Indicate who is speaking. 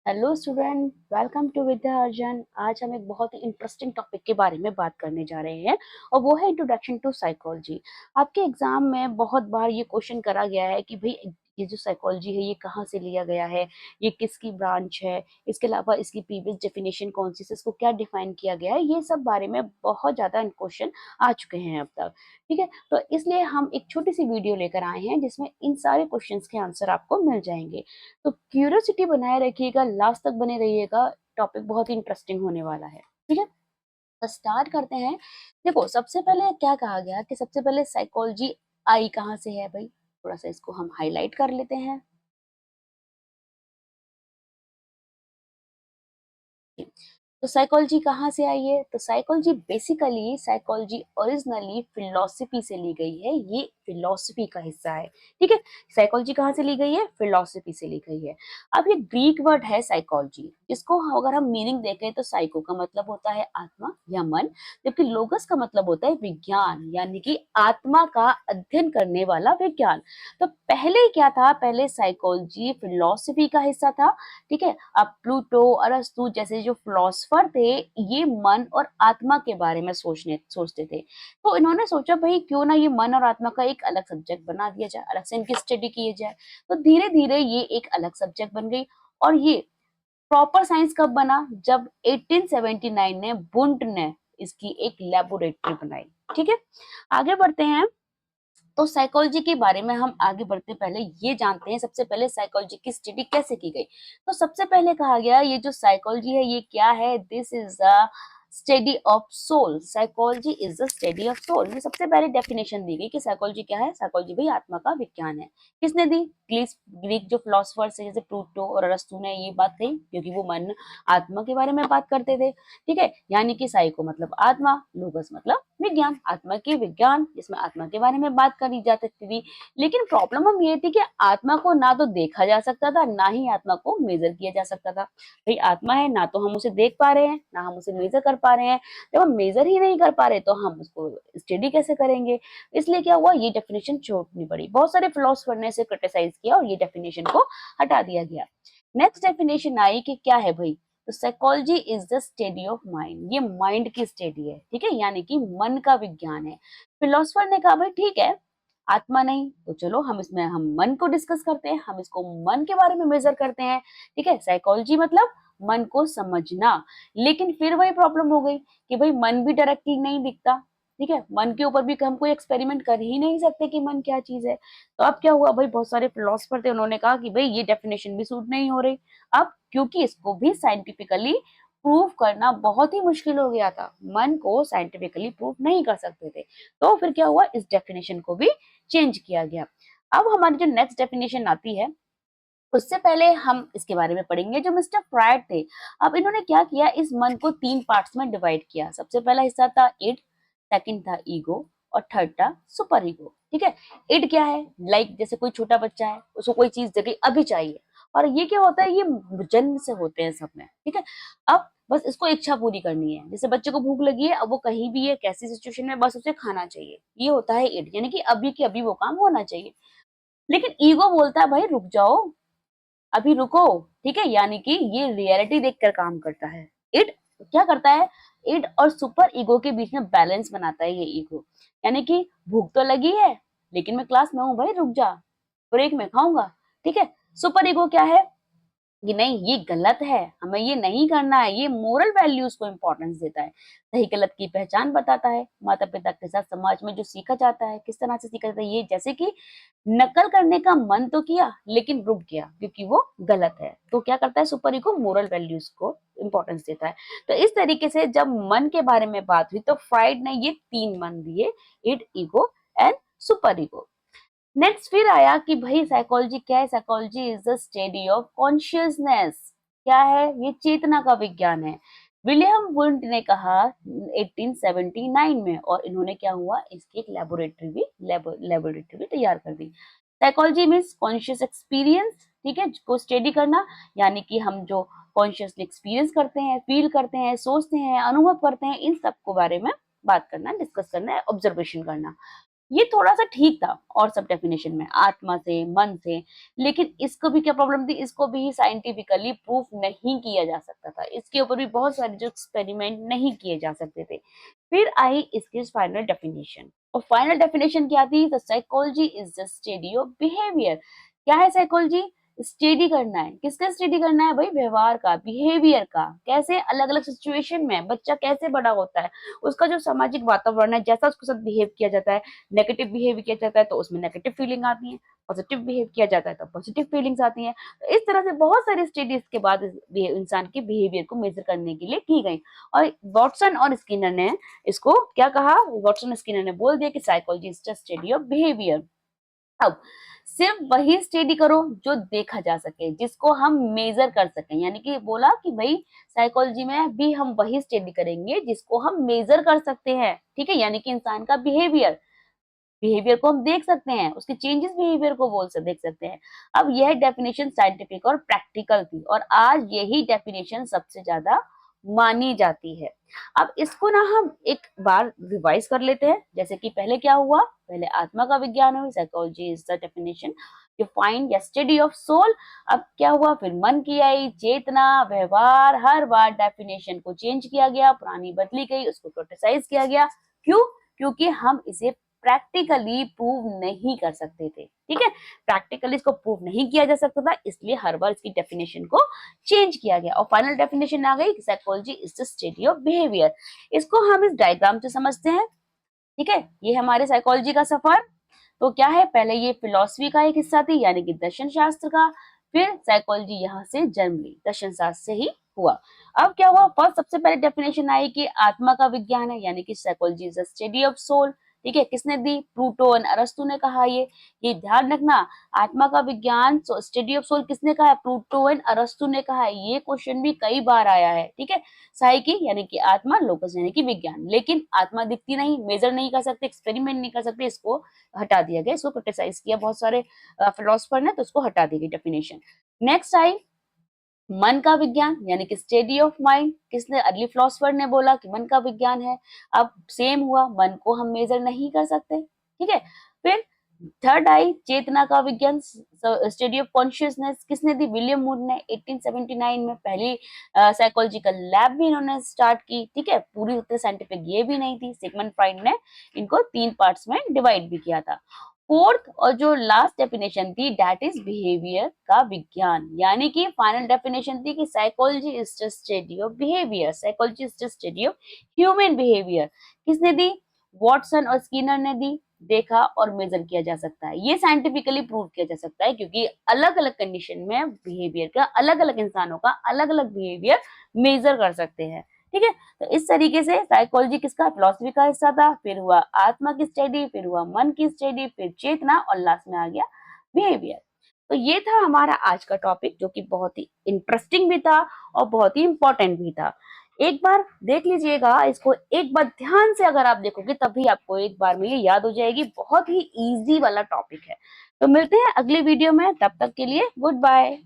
Speaker 1: Hello student, welcome to विद्या अर्जन। आज हम एक बहुत ही इंटरेस्टिंग टॉपिक के बारे में बात करने जा रहे हैं और वो है इंट्रोडक्शन टू साइकोलॉजी। आपके एग्जाम में बहुत बार ये क्वेश्चन करा गया है कि भाई ये जो साइकोलॉजी है ये कहाँ से लिया गया है, ये किसकी ब्रांच है, इसके अलावा इसकी प्रीवियस डेफिनेशन कौन सी है, इसको क्या डिफाइन किया गया है। ये सब बारे में बहुत ज्यादा क्वेश्चन आ चुके हैं अब तक। ठीक है, तो इसलिए हम एक छोटी सी वीडियो लेकर आए हैं जिसमें इन सारे क्वेश्चंस के आंसर आपको मिल जाएंगे। तो क्यूरियोसिटी बनाए रखिएगा, लास्ट तक बने रहिएगा। टॉपिक बहुत ही इंटरेस्टिंग होने वाला है। ठीक है, तो स्टार्ट करते हैं। देखो, सबसे पहले क्या कहा गया कि सबसे पहले साइकोलॉजी आई कहाँ से है भाई। थोड़ा सा इसको हम हाईलाइट कर लेते हैं। तो साइकोलॉजी कहाँ से आई है? तो साइकोलॉजी ओरिजिनली फिलोसफी से ली गई है। ये फिलोसफी का हिस्सा है। ठीक है, साइकोलॉजी कहाँ से ली गई है? फिलोसफी से ली गई है। अब ये ग्रीक वर्ड है साइकोलॉजी, इसको अगर हम मीनिंग देखें तो साइको का मतलब होता है आत्मा या मन, जबकि लोगस का मतलब होता है विज्ञान, यानी कि आत्मा का अध्ययन करने वाला विज्ञान। तो पहले क्या था? पहले साइकोलॉजी फिलोसफी का हिस्सा था। ठीक है, अब प्लूटो, अरस्तु जैसे जो फिलोसफर थे, ये मन और आत्मा के बारे में सोचते थे। तो इन्होंने सोचा भाई क्यों ना ये मन और आत्मा का एक अलग सब्जेक्ट बना दिया जाए, अलग से इनकी स्टडी की जाए। तो धीरे धीरे ये एक अलग सब्जेक्ट बन गई। और ये प्रॉपर साइंस कब बना? जब 1879 ने बुंट ने इसकी एक लेबोरेटरी बनाई। ठीक है, आगे बढ़ते हैं। तो साइकोलॉजी के बारे में हम आगे बढ़ते पहले ये जानते हैं सबसे पहले साइकोलॉजी की स्टडी कैसे की गई। तो सबसे पहले कहा गया ये जो साइकोलॉजी है ये क्या है? This is the study of soul. Psychology is the study of soul. ये सबसे पहले डेफिनेशन दी गई कि साइकोलॉजी क्या है। साइकोलॉजी भाई आत्मा का विज्ञान है। किसने दी? ग्रीक जो फिलोसफर्स है जैसे प्लूटो और अरस्तु ने ये बात कही, क्योंकि वो मन आत्मा के बारे में बात करते थे। ठीक है, यानी कि साइको मतलब आत्मा, लोगस मतलब विज्ञान, आत्मा की विज्ञान, जिसमें आत्मा के बारे में बात करी जा सकती थी। लेकिन प्रॉब्लम हम ये थी कि आत्मा को ना तो देखा जा सकता था, ना ही आत्मा को मेजर किया जा सकता था। भाई आत्मा है, ना तो हम उसे देख पा रहे हैं, ना हम उसे मेजर कर पा रहे हैं। जब हम मेजर ही नहीं कर पा रहे तो हम उसको स्टडी कैसे करेंगे? इसलिए क्या हुआ, ये डेफिनेशन छोड़नी पड़ी। बहुत सारे फिलोसफर ने इसे क्रिटिसाइज किया और ये डेफिनेशन को हटा दिया गया। नेक्स्ट डेफिनेशन आई कि क्या है भाई? तो psychology is the study of mind. ये माइंड की स्टडी है। ठीक है, यानी कि मन का विज्ञान है। फिलोसफर ने कहा भाई ठीक है, आत्मा नहीं तो चलो हम मन को डिस्कस करते हैं, हम इसको मन के बारे में मेजर करते हैं। ठीक है, साइकोलॉजी मतलब मन को समझना। लेकिन फिर वही प्रॉब्लम हो गई कि भाई मन भी डायरेक्टली नहीं दिखता। ठीक है, मन के ऊपर भी हम कोई एक्सपेरिमेंट कर ही नहीं सकते कि मन क्या चीज है। तो अब क्या हुआ भाई, बहुत सारे फिलोसफर थे, उन्होंने कहा कि भाई ये डेफिनेशन भी सूट नहीं हो रही। अब क्योंकि इसको भी साइंटिफिकली प्रूव करना बहुत ही मुश्किल हो गया था, मन को साइंटिफिकली प्रूव नहीं कर सकते थे, तो फिर क्या हुआ, इस डेफिनेशन को भी चेंज किया गया। अब हमारी जो नेक्स्ट डेफिनेशन आती है, उससे पहले हम इसके बारे में पढ़ेंगे जो मिस्टर फ्रायड थे। अब इन्होंने क्या किया, इस मन को तीन पार्ट्स में डिवाइड किया। सबसे पहला हिस्सा था इड, सेकंड था ईगो और थर्ड था सुपर ईगो। ठीक है, इड क्या है? जैसे कोई छोटा बच्चा है, उसको कोई चीज जरूरी अभी चाहिए, और ये क्या होता है, ये जन्म से होते हैं सब में। ठीक है, अब बस इसको इच्छा पूरी करनी है। जैसे बच्चे को भूख लगी है, अब वो कहीं भी है, कैसी सिचुएशन में, बस उसे खाना चाहिए। ये होता है इड, यानी कि अभी के अभी वो काम होना चाहिए। लेकिन ईगो बोलता है भाई रुक जाओ, अभी रुको। ठीक है, यानी कि ये रियलिटी देखकर काम करता है। इट क्या करता है? इड और सुपर ईगो के बीच में बैलेंस बनाता है ये ईगो। यानी कि भूख तो लगी है, लेकिन मैं क्लास में हूँ भाई, रुक जा, ब्रेक में खाऊंगा। ठीक है, सुपर ईगो क्या है कि नहीं ये गलत है, हमें ये नहीं करना है, ये मोरल वैल्यूज को इंपॉर्टेंस देता है, सही गलत की पहचान बताता है। माता पिता के साथ समाज में जो सीखा जाता है, किस तरह से सीखा जाता है, ये जैसे कि नकल करने का मन तो किया लेकिन रुक गया क्योंकि वो गलत है। तो क्या करता है सुपर ईगो? मोरल वैल्यूज को इंपॉर्टेंस देता है। तो इस तरीके से जब मन के बारे में बात हुई तो फ्राइड ने ये तीन मन दिए, id, ego and super ego. Next फिर आया कि भाई साइकोलॉजी क्या है? Psychology is the study of consciousness. क्या है? ये चेतना का विज्ञान है। विलियम वुंट ने कहा 1879 में, और इन्होंने क्या हुआ, इसकी एक लेबोरेटरी भी तैयार कर दी। Psychology means conscious experience. ठीक है, को स्टडी करना, यानी कि हम जो कॉन्शियसली एक्सपीरियंस करते हैं, फील करते हैं, सोचते हैं, अनुभव करते हैं, इन सब को बारे में बात करना, डिस्कस करना, ऑब्जर्वेशन करना। ये थोड़ा-सा ठीक था और सब डेफिनेशन में, आत्मा से, मन से, लेकिन इसको भी क्या प्रॉब्लम थी, इसको भी साइंटिफिकली प्रूफ नहीं किया जा सकता था। इसके ऊपर भी बहुत सारे जो एक्सपेरिमेंट नहीं किए जा सकते थे। फिर आई इसकी फाइनल डेफिनेशन, और फाइनल डेफिनेशन क्या थी? The psychology is the study of behaviour. क्या है साइकोलॉजी? स्टडी करना है। किसका स्टडी करना है भाई? व्यवहार का, बिहेवियर का। कैसे? अलग-अलग सिचुएशन में बच्चा कैसे बड़ा होता है, उसका जो सामाजिक वातावरण है, जैसा उसके साथ बिहेव किया जाता है, नेगेटिव बिहेव किया जाता है तो उसमें नेगेटिव फीलिंग आती है, पॉजिटिव बिहेव किया जाता है तो पॉजिटिव फीलिंग्स आती हैं। तो इस तरह से बहुत सारी स्टडीज के बाद इंसान के बिहेवियर को मेजर करने के लिए की गई, और वॉटसन और स्किनर ने इसको क्या कहा? वॉटसन स्किनर ने बोल दिया कि psychology is the study of behaviour. अब सिर्फ वही स्टडी करो जो देखा जा सके, जिसको हम मेजर कर सकें, यानी कि बोला कि भाई साइकोलॉजी में भी हम वही स्टडी करेंगे जिसको हम मेजर कर सकते हैं, ठीक है, यानी कि इंसान का बिहेवियर, बिहेवियर को हम देख सकते हैं, उसके चेंजेस बिहेवियर को बोल से देख सकते हैं। अब यह डेफिनेशन साइंटिफिक और प्रैक्टिकल थी, और आज यही डेफिनेशन सबसे ज्यादा मानी जाती है। अब इसको ना हम एक बार रिवाइज कर लेते हैं, जैसे कि पहले क्या हुआ? पहले आत्मा का विज्ञान हुई, psychology is the definition defined या स्टडी ऑफ सोल। अब क्या हुआ? फिर मन की आई, चेतना, व्यवहार, हर बार डेफिनेशन को चेंज किया गया, पुरानी बदली गई, उसको क्रिटिसाइज किया गया। क्यों? क्योंकि हम इसे प्रैक्टिकली प्रूव नहीं कर सकते थे, ठीक है, प्रैक्टिकली इसको प्रूव नहीं किया जा सकता था, इसलिए हर बार इसकी डेफिनेशन को चेंज किया गया, और फाइनल डेफिनेशन आ गई, psychology is the study of behaviour. इसको हम इस डायग्राम से समझते हैं, ठीक है, ये हमारे साइकोलॉजी का सफर। तो क्या है? पहले ये फिलॉसफी का एक हिस्सा थी, यानी कि दर्शन शास्त्र का, फिर साइकोलॉजी यहाँ से जन्म ली, दर्शन शास्त्र से ही हुआ। अब क्या हुआ? फर्स्ट सबसे पहले डेफिनेशन आई कि आत्मा का विज्ञान है, यानी कि psychology is the study of soul, ठीक है, किसने दी? प्लूटो और अरस्तु ने कहा। ये ध्यान रखना, आत्मा का विज्ञान स्टडी ऑफ सोल किसने कहा है? प्लूटो एंड अरस्तु ने कहा है। ये क्वेश्चन भी कई बार आया है, ठीक है, साइकी यानी कि आत्मा, लोकस यानी कि विज्ञान, लेकिन आत्मा दिखती नहीं, मेजर नहीं कर सकते, एक्सपेरिमेंट नहीं कर सकते, इसको हटा दिया गया, इसको क्रिटिसाइज किया बहुत सारे फिलोसफर ने, तो उसको हटा दी गई डेफिनेशन। नेक्स्ट आई मन का विज्ञान, यानी कि स्टडी ऑफ माइंड, किसने? अर्ली फिलोसफर ने बोला कि मन का विज्ञान है। अब सेम हुआ, मन को हम मेजर नहीं कर सकते, ठीक है। फिर थर्ड आई चेतना का विज्ञान, स्टडी ऑफ कॉन्शियसनेस, किसने दी? विलियम वुड ने 1879 में पहली साइकोलॉजिकल लैब भी इन्होंने स्टार्ट की, ठीक है, पूरी उतनी साइंटिफिक ये भी नहीं थी, सिगमंड फ्राइड ने इनको 3 पार्ट्स में डिवाइड भी किया था। फोर्थ और जो लास्ट डेफिनेशन थी, दैट इज बिहेवियर का विज्ञान, यानी कि फाइनल डेफिनेशन थी कि psychology is the study of behaviour, psychology is the study of human behaviour. किसने दी? वॉटसन और स्किनर ने दी। देखा और मेजर किया जा सकता है, ये साइंटिफिकली प्रूव किया जा सकता है, क्योंकि अलग अलग कंडीशन में बिहेवियर का, अलग अलग इंसानों का अलग अलग बिहेवियर मेजर कर सकते हैं, ठीक है। तो इस तरीके से साइकोलॉजी किसका? फिलोसफी का हिस्सा था, फिर हुआ आत्मा की स्टडी, फिर हुआ मन की स्टडी, फिर चेतना, और लास्ट में आ गया बिहेवियर। तो ये था हमारा आज का टॉपिक, जो कि बहुत ही इंटरेस्टिंग भी था और बहुत ही इंपॉर्टेंट भी था। एक बार देख लीजिएगा इसको, एक बार ध्यान से अगर आप देखोगे तभी आपको एक बार में ये याद हो जाएगी, बहुत ही इजी वाला टॉपिक है। तो मिलते हैं अगली वीडियो में, तब तक के लिए गुड बाय।